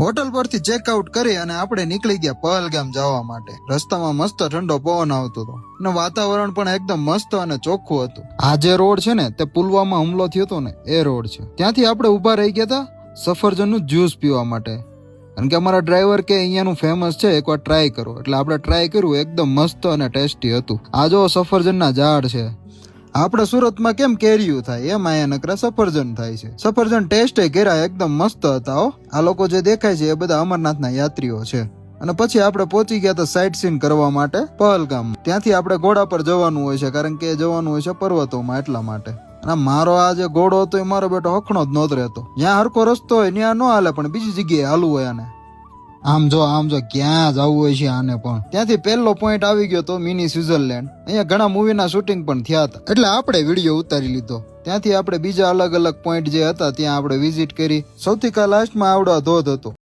Hotel પરથી checkout કરી અને આપણે નીકળી ગયા પહલગામ જવા માટે. રસ્તામાં મસ્ત ઠંડો પવન આવતો હતો અને વાતાવરણ પણ એકદમ મસ્ત અને ચોખ્ખું હતું. આ જે રોડ છે ને તે પુલવામા હુમલો થયો હતો ને એ રોડ છે. ત્યાંથી આપણે ઉભા રહી ગયા હતા સફરજનનું જ્યુસ પીવા માટે, કારણ કે અમારા ડ્રાઈવર કે અહીંયાનું ફેમસ છે, એકવાર ટ્રાય કરો. એટલે આપણે ટ્રાય કર્યું, એકદમ મસ્ત અને ટેસ્ટી હતું. આ જો સફરજનના ઝાડ છે. આપણે સુરતમાં કેમ કેરીયું થાય એમ અહીંયા નકરા સફરજન થાય છે. સફરજન ટેસ્ટ કર્યા એકદમ મસ્ત હતા હો. આ લોકો જે દેખાય છે એ બધા અમરનાથના યાત્રીઓ છે. અને પછી આપણે પહોંચી ગયા હતા સાઇટ સીન કરવા માટે પહલગામ. ત્યાંથી આપણે ઘોડા પર જવાનું હોય છે, કારણ કે જવાનું હોય છે પર્વતોમાં, એટલા માટે. અને મારો આ જે ઘોડો હતો એ મારો બેટો હખણો જ નહોતો રહેતો. જ્યાં હરખો રસ્તો હોય ત્યાં ન હાલે, પણ બીજી જગ્યાએ હાલવું હોય આને. આમ જો ક્યાં જવું હોય છે આને પણ. ત્યાંથી પહેલો પોઈન્ટ આવી ગયો તો મિની સ્વિટ્ઝરલેન્ડ. અહીંયા ઘણા મૂવીના શૂટિંગ પણ થયા હતા, એટલે આપણે વિડીયો ઉતારી લીધો. ત્યાંથી આપણે બીજા અલગ અલગ પોઈન્ટ જે હતા ત્યાં આપણે વિઝિટ કરી. સૌથી લાસ્ટમાં આવડો ધોધ હતો.